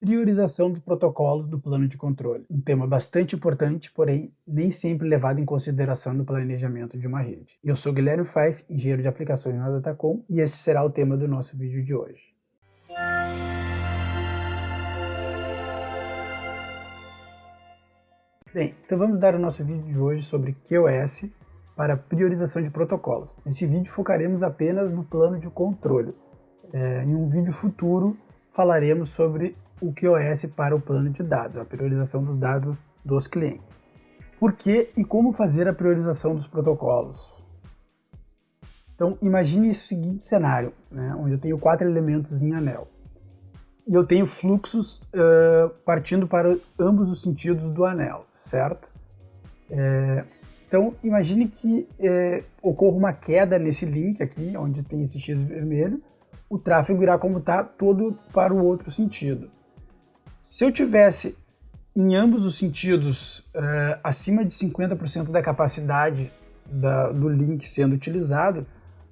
Priorização dos protocolos do plano de controle. Um tema bastante importante, porém nem sempre levado em consideração no planejamento de uma rede. Eu sou Guilherme Pfeiffer, engenheiro de aplicações na Datacom, e esse será o tema do nosso vídeo de hoje. Bem, então vamos dar o nosso vídeo de hoje sobre QoS para priorização de protocolos. Nesse vídeo focaremos apenas no plano de controle. Em um vídeo futuro falaremos sobre o QoS para o plano de dados, a priorização dos dados dos clientes. Por que e como fazer a priorização dos protocolos? Então imagine esse seguinte cenário, onde eu tenho 4 elementos em anel. E eu tenho fluxos partindo para ambos os sentidos do anel, certo? Então imagine que ocorra uma queda nesse link aqui, onde tem esse X vermelho, o tráfego irá comutar todo para o outro sentido. Se eu tivesse em ambos os sentidos acima de 50% da capacidade do link sendo utilizado,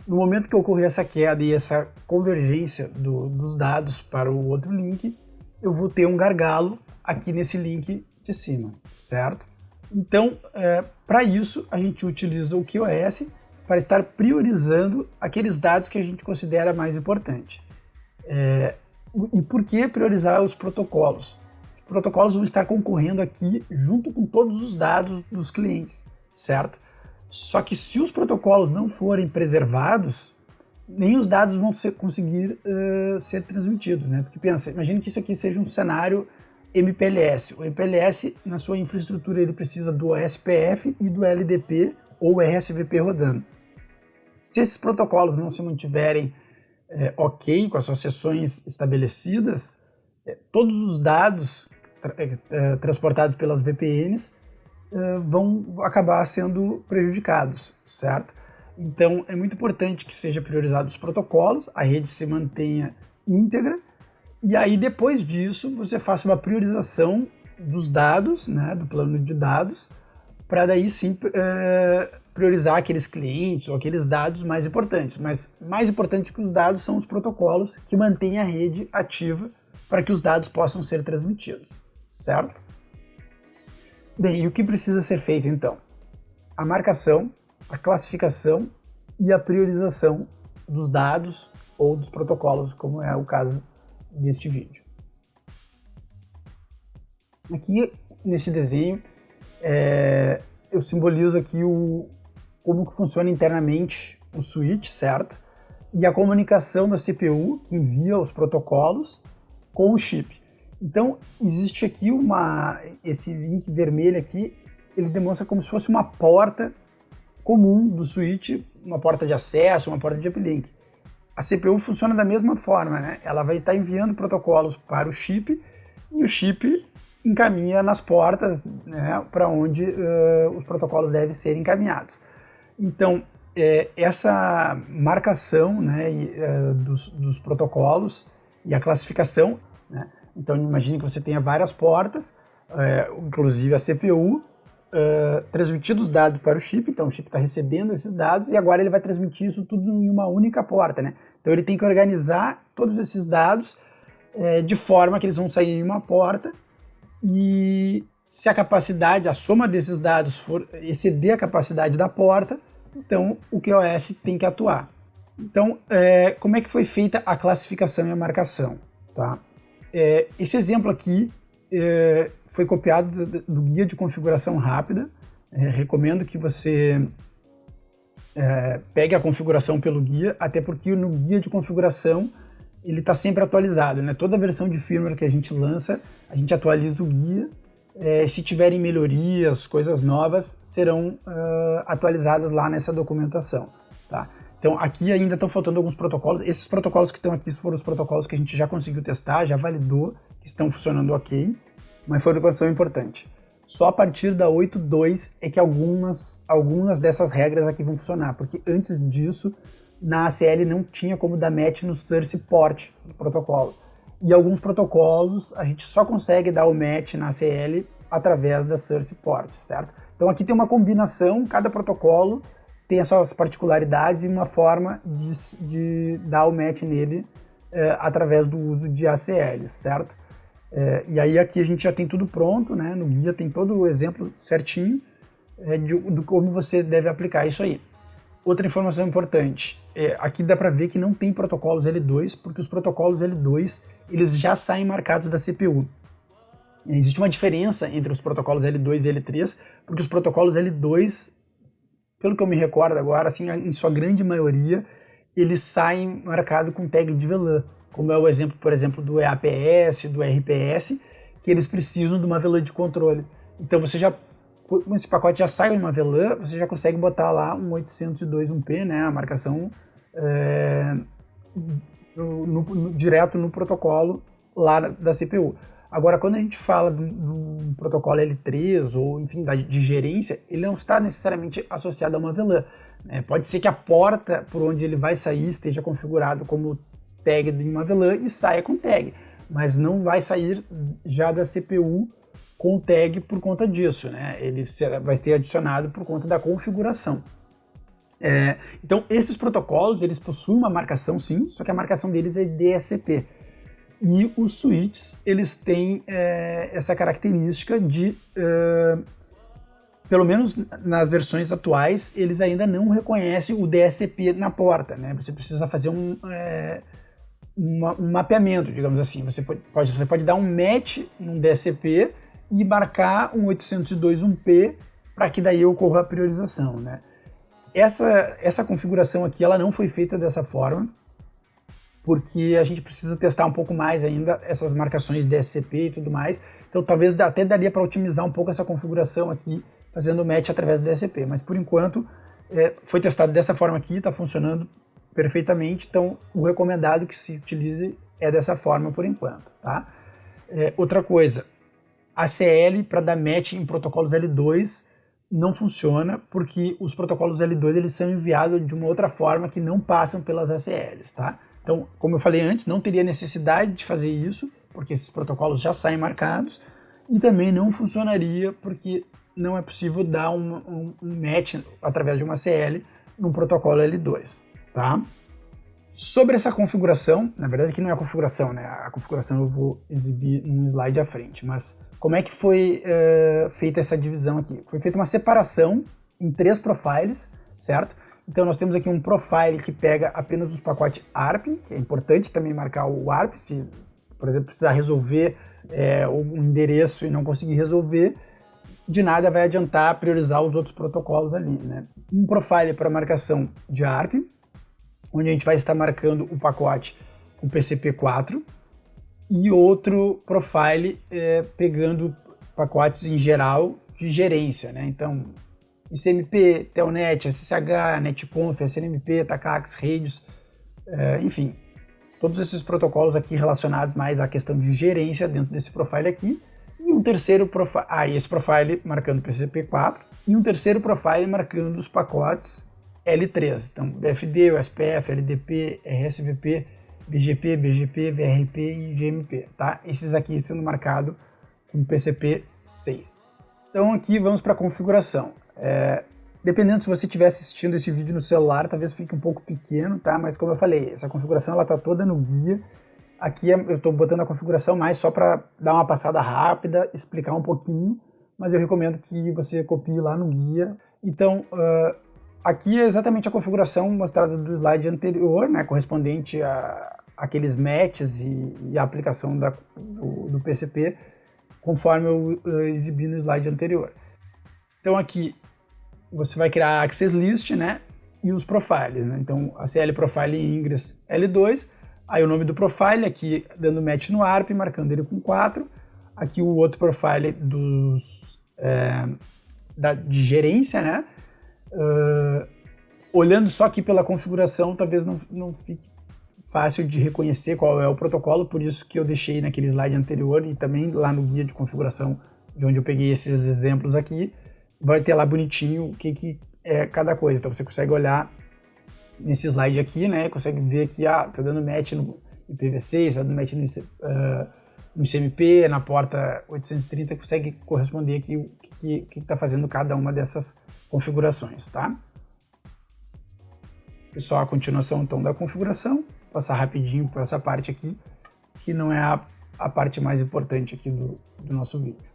no momento que ocorrer essa queda e essa convergência dos dados para o outro link, eu vou ter um gargalo aqui nesse link de cima, certo? Então, para isso, a gente utiliza o QoS para estar priorizando aqueles dados que a gente considera mais importante. E por que priorizar os protocolos? Os protocolos vão estar concorrendo aqui junto com todos os dados dos clientes, certo? Só que se os protocolos não forem preservados, nem os dados vão conseguir ser transmitidos, né? Porque pensa, imagine que isso aqui seja um cenário MPLS. O MPLS, na sua infraestrutura, ele precisa do SPF e do LDP ou RSVP rodando. Se esses protocolos não se mantiverem ok, com as suas seções estabelecidas, todos os dados transportados pelas VPNs vão acabar sendo prejudicados, certo? Então é muito importante que seja priorizado os protocolos, a rede se mantenha íntegra, e aí depois disso você faça uma priorização dos dados, do plano de dados, para daí sim priorizar aqueles clientes ou aqueles dados mais importantes. Mas mais importante que os dados são os protocolos que mantêm a rede ativa para que os dados possam ser transmitidos, certo? Bem, e o que precisa ser feito então? A marcação, a classificação e a priorização dos dados ou dos protocolos, como é o caso deste vídeo. Aqui neste desenho eu simbolizo aqui como que funciona internamente o switch, certo? E a comunicação da CPU que envia os protocolos com o chip. Então existe aqui esse link vermelho aqui, ele demonstra como se fosse uma porta comum do switch, uma porta de acesso, uma porta de uplink. A CPU funciona da mesma forma, Ela vai estar enviando protocolos para o chip e o chip encaminha nas portas para onde os protocolos devem ser encaminhados. Então, essa marcação dos protocolos e a classificação, então imagine que você tenha várias portas, inclusive a CPU, transmitindo os dados para o chip, então o chip está recebendo esses dados e agora ele vai transmitir isso tudo em uma única porta, Então ele tem que organizar todos esses dados de forma que eles vão sair em uma porta, e se a soma desses dados for exceder a capacidade da porta, então o QoS tem que atuar. Então, como é que foi feita a classificação e a marcação? Tá? Esse exemplo aqui foi copiado do guia de configuração rápida. Recomendo que você pegue a configuração pelo guia, até porque no guia de configuração ele está sempre atualizado, Toda versão de firmware que a gente lança, a gente atualiza o guia. Se tiverem melhorias, coisas novas, serão atualizadas lá nessa documentação, tá? Então aqui ainda estão faltando alguns protocolos. Esses protocolos que estão aqui foram os protocolos que a gente já conseguiu testar, já validou, que estão funcionando ok. Uma informação importante: só a partir da 8.2 é que algumas dessas regras aqui vão funcionar, porque antes disso na ACL não tinha como dar match no source port do protocolo. E alguns protocolos a gente só consegue dar o match na ACL através da source port, certo? Então aqui tem uma combinação, cada protocolo tem as suas particularidades e uma forma de dar o match nele através do uso de ACLs, certo? E aí aqui a gente já tem tudo pronto, né? No guia tem todo o exemplo certinho de como você deve aplicar isso aí. Outra informação importante, aqui dá para ver que não tem protocolos L2, porque os protocolos L2 eles já saem marcados da CPU. Existe uma diferença entre os protocolos L2 e L3, porque os protocolos L2, pelo que eu me recordo agora, assim, em sua grande maioria, eles saem marcados com tag de VLAN, como é o exemplo, por exemplo, do EAPS, do RPS, que eles precisam de uma VLAN de controle. Então você já, como esse pacote já sai em uma VLAN, você já consegue botar lá um 802.1p, né, a marcação direto no protocolo lá da CPU. Agora, quando a gente fala do protocolo L3 ou, enfim, de gerência, ele não está necessariamente associado a uma VLAN. Pode ser que a porta por onde ele vai sair esteja configurado como tag de uma VLAN e saia com tag, mas não vai sair já da CPU com tag por conta disso, né? Ele vai ser adicionado por conta da configuração. Então, esses protocolos, eles possuem uma marcação sim, só que a marcação deles é DSCP. E os switches, eles têm essa característica de, pelo menos nas versões atuais, eles ainda não reconhecem o DSCP na porta, né? Você precisa fazer um mapeamento, digamos assim. Você pode dar um match num DSCP e marcar um 802.1p para que daí ocorra a priorização, né? Essa configuração aqui, ela não foi feita dessa forma, porque a gente precisa testar um pouco mais ainda essas marcações DSCP e tudo mais. Então talvez até daria para otimizar um pouco essa configuração aqui, fazendo o match através do DSCP. Mas por enquanto foi testado dessa forma aqui, está funcionando perfeitamente. Então o recomendado que se utilize é dessa forma por enquanto. Tá? Outra coisa, ACL para dar match em protocolos L2 não funciona, porque os protocolos L2 eles são enviados de uma outra forma que não passam pelas ACLs. Tá? Então, como eu falei antes, não teria necessidade de fazer isso, porque esses protocolos já saem marcados, e também não funcionaria porque não é possível dar um match através de uma CL num protocolo L2, tá? Sobre essa configuração, na verdade aqui não é a configuração, né? A configuração eu vou exibir num slide à frente, mas como é que foi feita essa divisão aqui? Foi feita uma separação em 3 profiles, certo? Então nós temos aqui um profile que pega apenas os pacotes ARP, que é importante também marcar o ARP, se, por exemplo, precisar resolver um endereço e não conseguir resolver, de nada vai adiantar priorizar os outros protocolos ali, né? Um profile para marcação de ARP, onde a gente vai estar marcando o pacote com PCP4, e outro profile pegando pacotes em geral de gerência, né? Então, ICMP, Telnet, SSH, Netconf, SNMP, TACAX, Radius, enfim, todos esses protocolos aqui relacionados mais à questão de gerência dentro desse profile aqui, e um terceiro profile, esse profile marcando PCP4, e um terceiro profile marcando os pacotes L3, então BFD, USPF, LDP, RSVP, BGP, BGP, VRP e GMP, tá? Esses aqui sendo marcado com PCP6. Então aqui vamos para a configuração. Dependendo se você estiver assistindo esse vídeo no celular, talvez fique um pouco pequeno, tá? Mas como eu falei, essa configuração ela tá toda no guia. Aqui eu estou botando a configuração mais só para dar uma passada rápida, explicar um pouquinho, mas eu recomendo que você copie lá no guia. Então, aqui é exatamente a configuração mostrada do slide anterior, né? Correspondente a aqueles matches e a aplicação do PCP, conforme eu exibi no slide anterior. Então aqui você vai criar a Access List, né, e os profiles, né? Então a CL Profile Ingress L2, aí o nome do profile aqui dando match no ARP, marcando ele com 4, aqui o outro profile de gerência, né? Olhando só aqui pela configuração, talvez não fique fácil de reconhecer qual é o protocolo, por isso que eu deixei naquele slide anterior e também lá no guia de configuração, de onde eu peguei esses exemplos aqui, vai ter lá bonitinho o que é cada coisa. Então você consegue olhar nesse slide aqui, né? Consegue ver que tá dando match no IPv6, tá dando match no ICMP, na porta 830, consegue corresponder aqui o que está fazendo cada uma dessas configurações, tá? Só a continuação então da configuração, passar rapidinho por essa parte aqui, que não é a a parte mais importante aqui do nosso vídeo.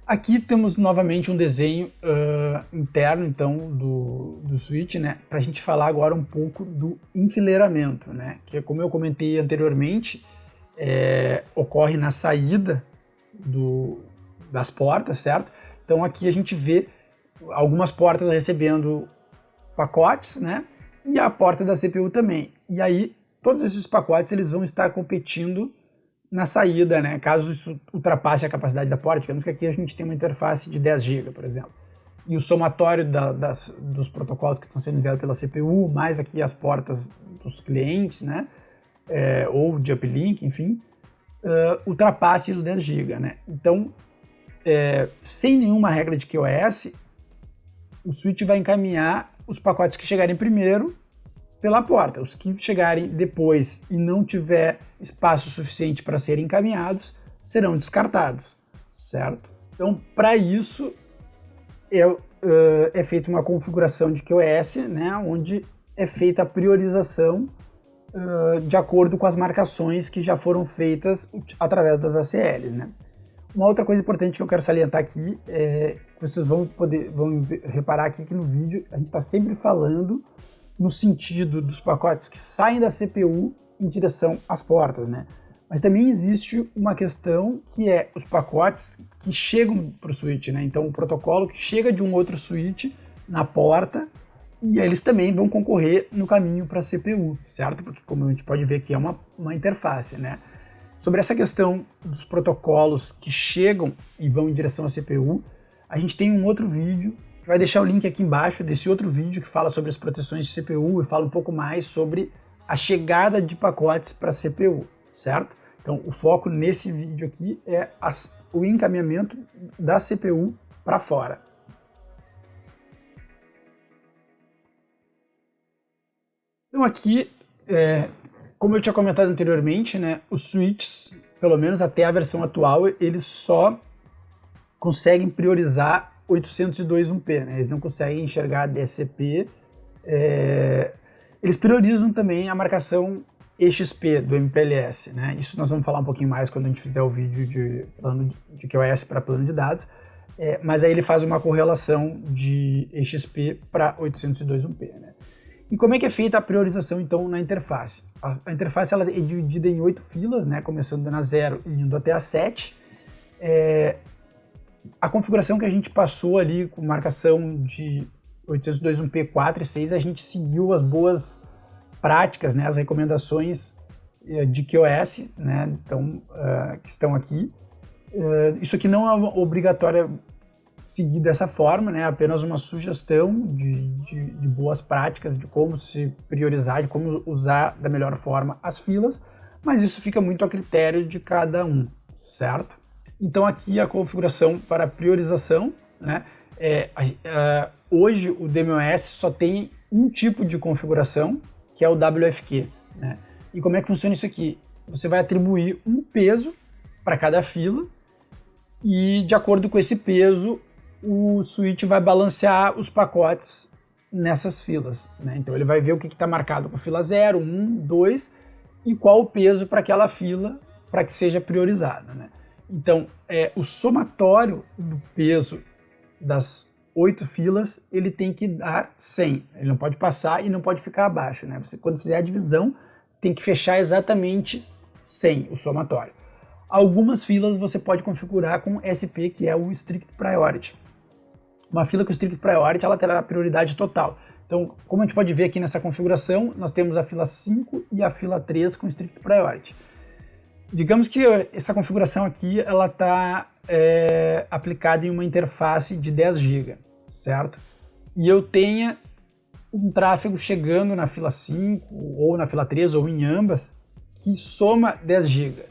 Aqui temos novamente um desenho interno, então, do switch, né, para a gente falar agora um pouco do enfileiramento, né, que, como eu comentei anteriormente, ocorre na saída das portas, certo? Então aqui a gente vê algumas portas recebendo pacotes, né, e a porta da CPU também. E aí todos esses pacotes eles vão estar competindo na saída, né, caso isso ultrapasse a capacidade da porta. Digamos que aqui a gente tem uma interface de 10 GB, por exemplo. E o somatório dos protocolos que estão sendo enviados pela CPU, mais aqui as portas dos clientes, né, ou de uplink, enfim, ultrapasse os 10 GB, né. Então, sem nenhuma regra de QoS, o switch vai encaminhar os pacotes que chegarem primeiro pela porta. Os que chegarem depois e não tiver espaço suficiente para serem encaminhados serão descartados, certo? Então, para isso, é feita uma configuração de QoS, né, onde é feita a priorização de acordo com as marcações que já foram feitas através das ACLs, né? Uma outra coisa importante que eu quero salientar aqui é que vocês vão reparar aqui que no vídeo a gente está sempre falando no sentido dos pacotes que saem da CPU em direção às portas, né? Mas também existe uma questão que é os pacotes que chegam para o switch, né? Então o protocolo que chega de um outro switch na porta e eles também vão concorrer no caminho para a CPU, certo? Porque como a gente pode ver aqui é uma interface, né? Sobre essa questão dos protocolos que chegam e vão em direção à CPU, a gente tem um outro vídeo. Vai deixar o link aqui embaixo desse outro vídeo que fala sobre as proteções de CPU e fala um pouco mais sobre a chegada de pacotes para a CPU, certo? Então o foco nesse vídeo aqui é o encaminhamento da CPU para fora. Então aqui, como eu tinha comentado anteriormente, né, os switches, pelo menos até a versão atual, eles só conseguem priorizar 802.1p, né? Eles não conseguem enxergar DSCP. Eles priorizam também a marcação EXP do MPLS, né? Isso nós vamos falar um pouquinho mais quando a gente fizer o vídeo de QoS para plano de dados, mas aí ele faz uma correlação de EXP para 802.1p, né? E como é que é feita a priorização então na interface? A interface ela é dividida em 8 filas, né? Começando na 0 e indo até a 7. A configuração que a gente passou ali com marcação de 802.1p4 e 6, a gente seguiu as boas práticas, né, as recomendações de QoS, né, então, que estão aqui. Isso aqui não é obrigatório seguir dessa forma, né, apenas uma sugestão de boas práticas, de como se priorizar, de como usar da melhor forma as filas, mas isso fica muito a critério de cada um, certo? Então aqui a configuração para priorização, né? Hoje o DMOS só tem um tipo de configuração, que é o WFQ, né? E como é que funciona isso aqui? Você vai atribuir um peso para cada fila e de acordo com esse peso o switch vai balancear os pacotes nessas filas, né? Então ele vai ver o que está marcado com fila 0, 1, 2 e qual o peso para aquela fila para que seja priorizada, né? Então, o somatório do peso das 8 filas, ele tem que dar 100. Ele não pode passar e não pode ficar abaixo, né? Você, quando fizer a divisão, tem que fechar exatamente 100, o somatório. Algumas filas você pode configurar com SP, que é o Strict Priority. Uma fila com Strict Priority, ela terá prioridade total. Então, como a gente pode ver aqui nessa configuração, nós temos a fila 5 e a fila 3 com Strict Priority. Digamos que essa configuração aqui ela está aplicada em uma interface de 10 GB, certo? E eu tenha um tráfego chegando na fila 5 ou na fila 3 ou em ambas que soma 10 GB,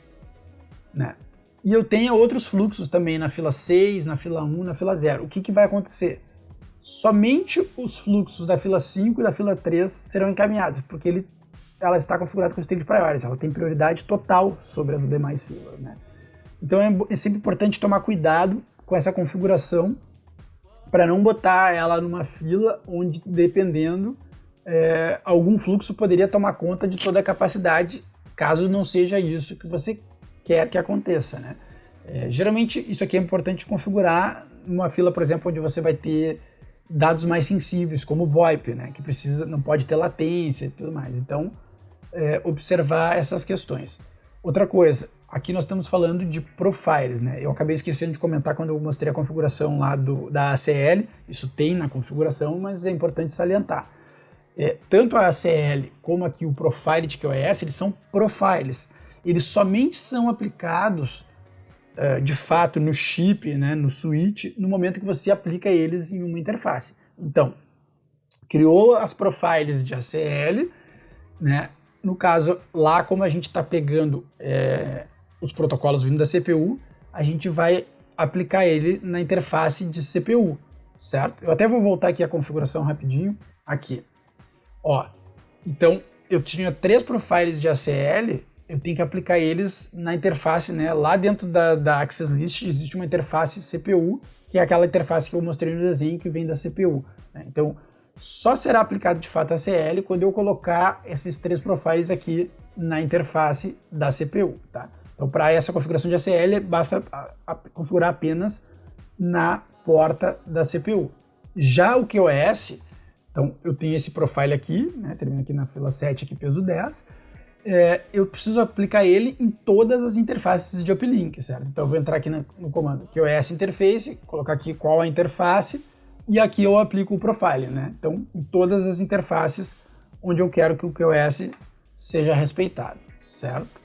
né? E eu tenha outros fluxos também na fila 6, na fila 1, na fila 0. O que vai acontecer? Somente os fluxos da fila 5 e da fila 3 serão encaminhados, porque ela está configurada com Strict Priority, ela tem prioridade total sobre as demais filas, né? Então é sempre importante tomar cuidado com essa configuração para não botar ela numa fila onde, dependendo, algum fluxo poderia tomar conta de toda a capacidade caso não seja isso que você quer que aconteça, né? Geralmente isso aqui é importante configurar numa fila, por exemplo, onde você vai ter dados mais sensíveis, como o VoIP, né? Que não pode ter latência e tudo mais. Então, observar essas questões. Outra coisa, aqui nós estamos falando de profiles, né? Eu acabei esquecendo de comentar quando eu mostrei a configuração lá da ACL, isso tem na configuração, mas é importante salientar. Tanto a ACL como aqui o Profile de QoS, eles são profiles. Eles somente são aplicados, de fato, no chip, né, no switch, no momento que você aplica eles em uma interface. Então, criou as profiles de ACL, né? No caso, lá como a gente está pegando os protocolos vindo da CPU, a gente vai aplicar ele na interface de CPU, certo? Eu até vou voltar aqui a configuração rapidinho, aqui. Ó, então, eu tinha 3 profiles de ACL, eu tenho que aplicar eles na interface, né? Lá dentro da Access List existe uma interface CPU, que é aquela interface que eu mostrei no desenho que vem da CPU, né? Então, só será aplicado de fato a ACL quando eu colocar esses 3 profiles aqui na interface da CPU, tá? Então, para essa configuração de ACL, basta configurar apenas na porta da CPU. Já o QoS, então eu tenho esse profile aqui, né? Termina aqui na fila 7, aqui peso 10, eu preciso aplicar ele em todas as interfaces de uplink, certo? Então eu vou entrar aqui no comando QoS Interface, colocar aqui qual a interface, e aqui eu aplico o profile, né? Então, em todas as interfaces onde eu quero que o QoS seja respeitado, certo?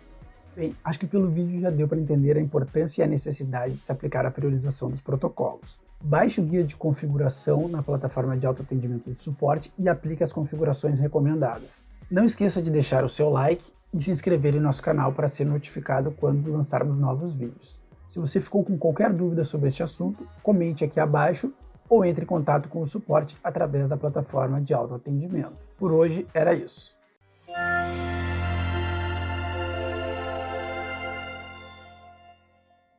Bem, acho que pelo vídeo já deu para entender a importância e a necessidade de se aplicar a priorização dos protocolos. Baixe o guia de configuração na plataforma de autoatendimento de suporte e aplique as configurações recomendadas. Não esqueça de deixar o seu like e se inscrever em nosso canal para ser notificado quando lançarmos novos vídeos. Se você ficou com qualquer dúvida sobre este assunto, comente aqui abaixo ou entre em contato com o suporte através da plataforma de autoatendimento. Por hoje era isso.